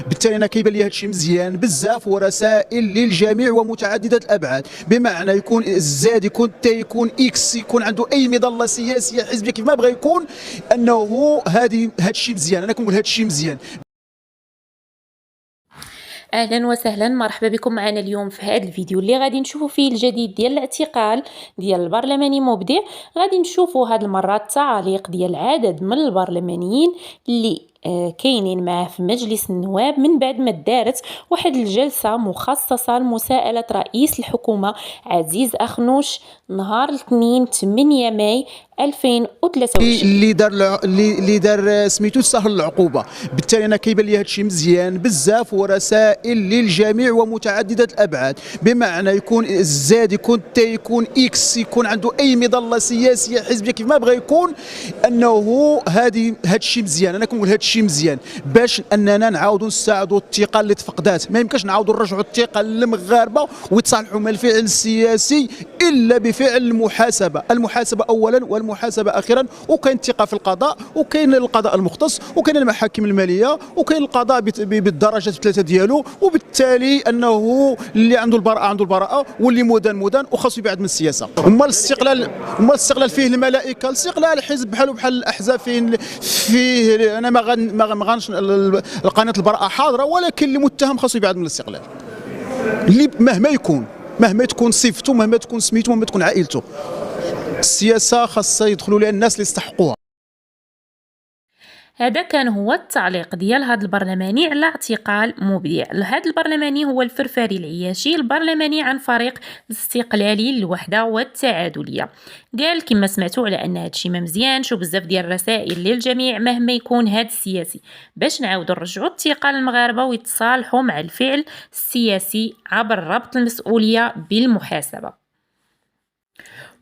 بالتالي انا كيبان لي هذا الشيء مزيان بزاف، ورسائل للجميع ومتعدده الابعاد، بمعنى يكون الزاد، يكون تي، يكون اكس، يكون عنده اي مظله سياسيه حزبيه كيف ما بغى يكون، انه هذا الشيء مزيان. انا كنقول هذا الشيء مزيان. اهلا وسهلا، مرحبا بكم معنا اليوم في هذا الفيديو اللي غادي نشوفوا فيه الجديد ديال الاعتقال ديال البرلماني مبدع. غادي نشوفوا هذه المره التعاليق ديال عدد من البرلمانيين اللي كاينين معاه في مجلس النواب من بعد ما دارت واحد الجلسه مخصصه لمساءله رئيس الحكومه عزيز أخنوش نهار الاثنين 8 ماي 2023 اللي دار سميتو سهل العقوبه. بالتالي انا كيبان لي هذا الشيء مزيان بزاف، ورسائل للجميع ومتعدده الابعاد، بمعنى يكون الزاد، يكون تي، يكون اكس، يكون عنده اي مظله سياسيه حزبيه كيف ما بغى يكون، انه هذا الشيء مزيان. انا كنقول هذا الشيء مزيان باش اننا نعاودوا نستعيدوا الثقه اللي تفقدات. ما يمكنش نعاودوا نرجعوا الثقه للمغاربه ويتصالحوا مع الفعل السياسي الا بفعل المحاسبه اولا والمحاسبه اخيرا. وكاين الثقه في القضاء، وكاين القضاء المختص، وكاين المحاكم الماليه، وكاين القضاء بالدرجات الثلاثه ديالو. وبالتالي انه اللي عنده البراءه عنده البراءه، واللي مدان وخاصو يبعد من السياسه. اما الاستقلال فيه الملائكه. الاستقلال حزب بحال الاحزاب فيه انا ما غنش القناه البراءه حاضره، ولكن اللي متهم خاصو يبعد من الاستقلال، اللي مهما تكون صفته، مهما تكون سميته، مهما تكون عائلته. السياسه خاصها يدخلوا لها الناس اللي يستحقوها. هذا كان هو التعليق ديال هذا البرلماني على اعتقال مبدع. هذا البرلماني هو الفرفاري العياشي، البرلماني عن فريق الاستقلالي للوحده والتعادليه. قال كما سمعتوا على ان هذا الشيء ما مزيانش، وبزاف ديال الرسائل للجميع مهما يكون هذا السياسي باش نعاودوا نرجعوا الثقه للمغاربه ويتصالحوا مع الفعل السياسي عبر ربط المسؤوليه بالمحاسبه.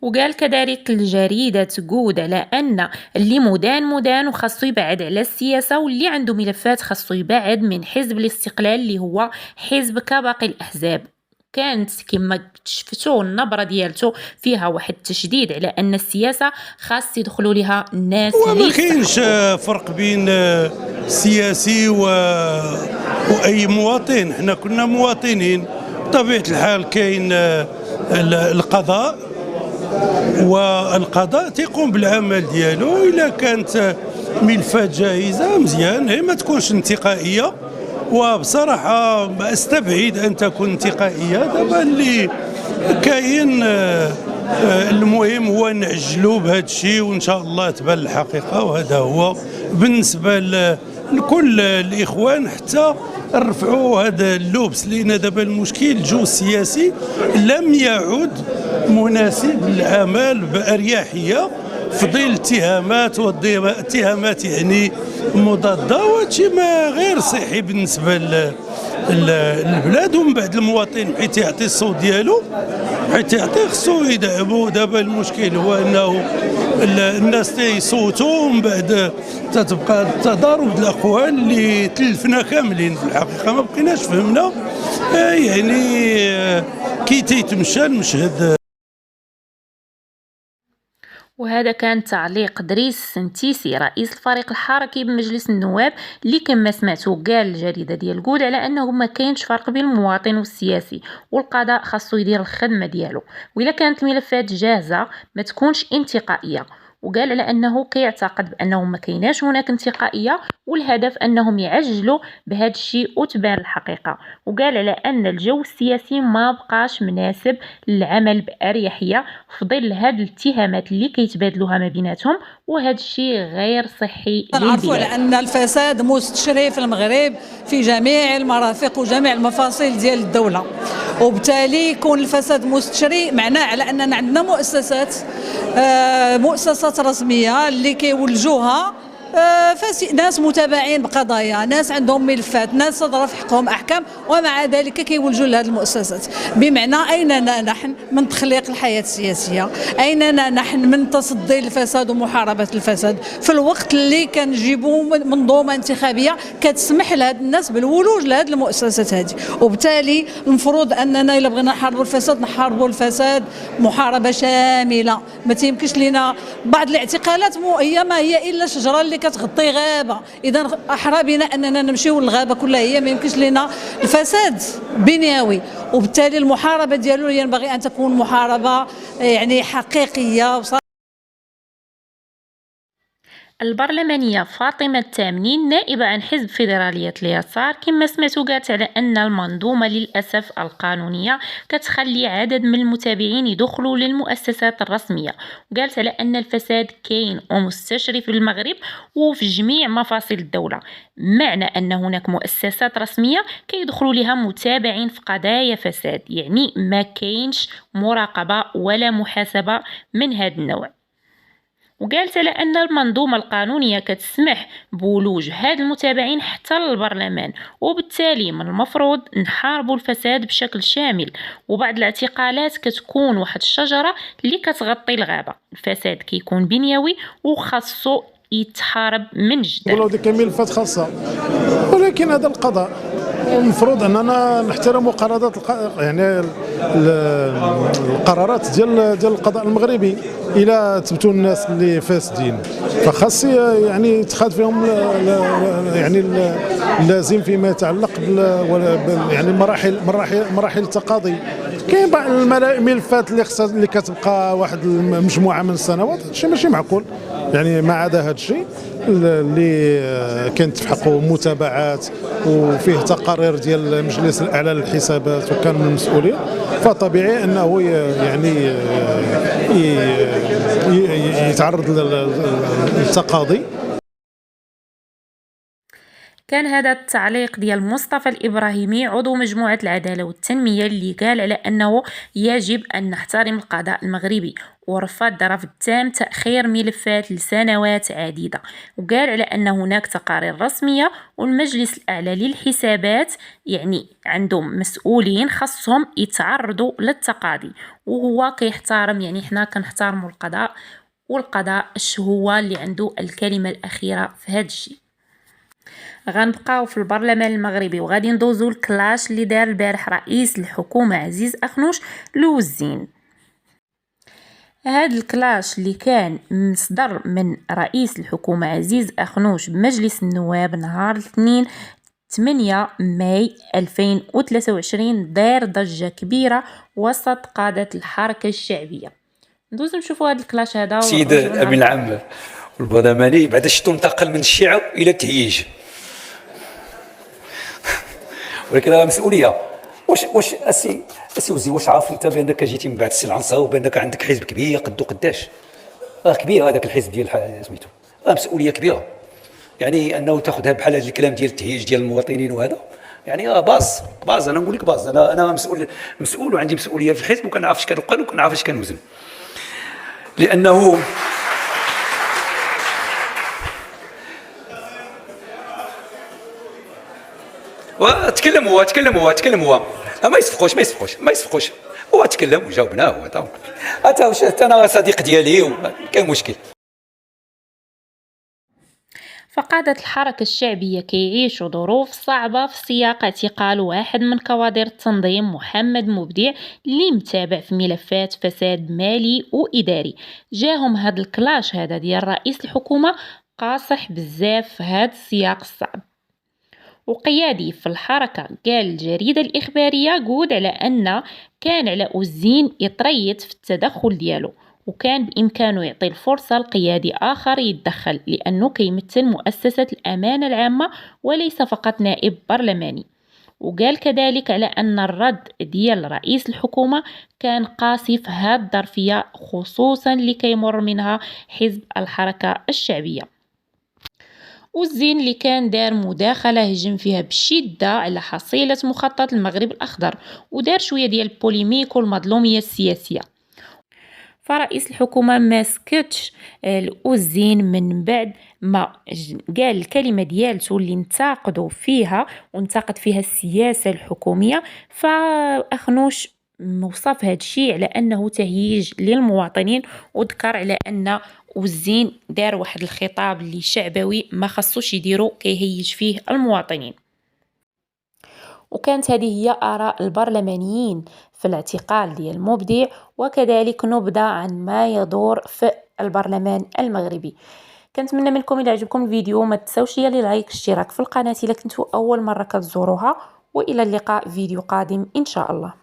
وقال كذلك الجريدة تقود على أن اللي مدان وخاصو يبعد على السياسة، واللي عنده ملفات خاصو يبعد من حزب الاستقلال اللي هو حزب كباقي الأحزاب. كانت كما شفتوا النبرة ديالته فيها واحد التشديد على أن السياسة خاص يدخلوا لها الناس اللي ما كاينش فرق بين السياسي وأي مواطن. حنا كنا مواطنين بطبيعة الحال. كاين القضاء، والقضاء تيقوم بالعمل ديالو. الا كانت ملفات جاهزه مزيان، هي ما تكونش انتقائيه. وبصراحه ما استبعد ان تكون انتقائيه. دابا اللي كاين المهم هو نعجلوا بهذا الشيء، وان شاء الله تبان الحقيقه. وهذا هو بالنسبه لكل الاخوان، حتى رفعوا هذا اللبس، لان دابا المشكل الجو السياسي لم يعد مناسب للعمل باريحيه في ظل الاتهامات والاتهامات يعني مضاده. وهادشي ما غير صحي بالنسبه للبلاد ومن بعد المواطن، حيت يعطي الصوت ديالو، حيت يعطي خصو يدعمو. دابا المشكل هو انه الناس تيصوتوا ومن بعد تتبقى تضارب الاقوال اللي تلفنا كاملين. في الحقيقه ما بقيناش فهمنا يعني كي تيتمشى المشهد. وهذا كان تعليق دريس سنتيسي رئيس الفريق الحركي بمجلس النواب، اللي كما سمعتوا قال الجريده ديال جود على انه ما كاينش فرق بين المواطن والسياسي، والقضاء خاصو يدير الخدمه ديالو، وإلا كانت الملفات جاهزه ما تكونش انتقائيه. وقال على انه كيعتقد بانه ما كايناش هناك انتقائيه، والهدف انهم يعجلوا بهذا الشيء وتبان الحقيقه. وقال على ان الجو السياسي ما بقاش مناسب للعمل باريحيه في ظل هاد الاتهامات اللي كيتبادلوها ما بيناتهم، وهذا الشيء غير صحي للبلاد. نعرفوا على ان الفساد مستشري في المغرب في جميع المرافق وجميع المفاصل ديال الدوله، وبالتالي يكون الفساد مستشري معناه على اننا عندنا مؤسسات رسميه اللي كيولجوها ناس متابعين بقضايا، ناس عندهم ملفات، ناس صدر في حقهم احكام، ومع ذلك كيولجوا لهذه المؤسسات. بمعنى ايننا نحن من تخليق الحياه السياسيه؟ ايننا نحن من تصدي الفساد ومحاربه الفساد في الوقت اللي كنجيبوا منظومه انتخابيه كتسمح لهاد الناس بالولوج لهذه المؤسسات هذه؟ وبالتالي المفروض اننا الا بغينا نحاربوا الفساد محاربه شامله. ما تيمكنش لينا بعض الاعتقالات هي ما هي الا شجره اللي كتغطي غابه، اذا احرى بنا اننا نمشيو للغابه كلها، هي ما يمكنش لنا الفساد بنيوي، وبالتالي المحاربه ديالو ينبغي ان تكون محاربه يعني حقيقيه. البرلمانية فاطمة التامنين نائبة عن حزب فيدرالية اليسار كما سمعتو قالت على أن المنظومة للأسف القانونية كتخلي عدد من المتابعين يدخلوا للمؤسسات الرسمية، وقالت على أن الفساد كاين ومستشري في المغرب وفي جميع مفاصل الدولة، معنى أن هناك مؤسسات رسمية كيدخلوا لها متابعين في قضايا فساد، يعني ما كاينش مراقبة ولا محاسبة من هذا النوع. وقالت على أن المنظومة القانونية كتسمح بولوج هاد المتابعين حتى للبرلمان، وبالتالي من المفروض نحاربوا الفساد بشكل شامل. وبعد الاعتقالات كتكون واحد الشجرة اللي كتغطي الغابة، الفساد كيكون بنيوي وخاصو يتحارب من جديد. ولو ديك ملفات خاصة، ولكن هذا القضاء المفروض اننا نحترموا قرارات يعني القرارات ديال القضاء المغربي. الى ثبتوا الناس اللي فاسدين فخاص يعني يتخاذ فيهم يعني اللازم فيما يتعلق يعني مراحل التقاضي. كاين بعض الملفات اللي كتبقى واحد المجموعه من السنوات، هادشي ماشي معقول. يعني ما عدا هذا الشيء اللي كانت في حقه متابعات وفيه تقارير ديال المجلس الاعلى للحسابات وكان من المسؤولين، فطبيعي انه يعني يتعرض للتقاضي. كان هذا التعليق ديال مصطفى الإبراهيمي عضو مجموعة العدالة والتنمية، اللي قال على أنه يجب أن نحترم القضاء المغربي، ورفض رفض تام تأخير ملفات لسنوات عديدة، وقال على أن هناك تقارير رسمية والمجلس الأعلى للحسابات يعني عندهم مسؤولين خاصهم يتعرضوا للتقاضي، وهو كيحترم يعني حنا كنحترموا القضاء، والقضاء هو اللي عنده الكلمة الأخيرة في هذا الشيء. غنبقاو في البرلمان المغربي وغادي ندوزو الكلاش اللي دار البارح رئيس الحكومة عزيز أخنوش لوزين. هاد الكلاش اللي كان مصدر من رئيس الحكومة عزيز أخنوش بمجلس النواب نهار الاثنين 8 ماي 2023 دار ضجة كبيرة وسط قادة الحركة الشعبية. ندوزو نشوفو هاد الكلاش هذا. سيد أمين العام والبرلماني بعد شتو انتقل من الشيعة إلى التهييج، ولكن هذا مسؤوليه. واش اسي وزي واش عارف انت بانك جيتي من بعد السي العنصر وبانك عندك حزب كبير قدو قداش كبير هذاك الحزب ديال سميتو، مسؤوليه كبيره. يعني انه تاخذها بحال هذا الكلام ديال التهييج ديال المواطنين وهذا يعني باز انا نقول لك باز. انا مسؤول وعندي مسؤوليه في الحزب وكنعرف اش كنقول وكنعرف اش كنوزن، لانه وتكلم هو ما يصفقوش هو تكلم وجاوبناه. هو انا صديق ديالي وكاين مشكل. فقادة الحركة الشعبية كيعيشوا ظروف صعبة في سياق اعتقال واحد من كوادر التنظيم محمد مبدع اللي متابع في ملفات فساد مالي وإداري. جاهم هاد الكلاش هذا ديال رئيس الحكومة قاصح بزاف في هاد السياق الصعب. وقيادي في الحركة قال الجريدة الإخبارية قود على أن كان على أوزين يتريث في التدخل ديالو، وكان بإمكانه يعطي الفرصة لقيادي آخر يتدخل لأنه كيمثل مؤسسة الأمانة العامة وليس فقط نائب برلماني. وقال كذلك على أن الرد ديال رئيس الحكومة كان قاسي في هذه الظرفية خصوصا لكي يمر منها حزب الحركة الشعبية. والزين اللي كان دار مداخلة هجم فيها بشدة على حصيلة مخطط المغرب الأخضر ودار شوية ديال البوليميك والمظلومية السياسية. فرئيس الحكومة ما سكتش الأوزين من بعد ما قال الكلمة ديالته اللي انتقدوا فيها وانتقد فيها السياسة الحكومية. فأخنوش وصف هذا الشيء على أنه تهييج للمواطنين، وذكر على أن والزين دار واحد الخطاب اللي شعبوي ما خصوش يديرو كيهيج فيه المواطنين. وكانت هذه هي آراء البرلمانيين في الاعتقال ديال مبدع، وكذلك نبذة عن ما يدور في البرلمان المغربي. كنتمنى منكم الى عجبكم الفيديو ما تنساوش لي لايك اشتراك في القناه الا كنتو اول مره كتزوروها، والى اللقاء فيديو قادم ان شاء الله.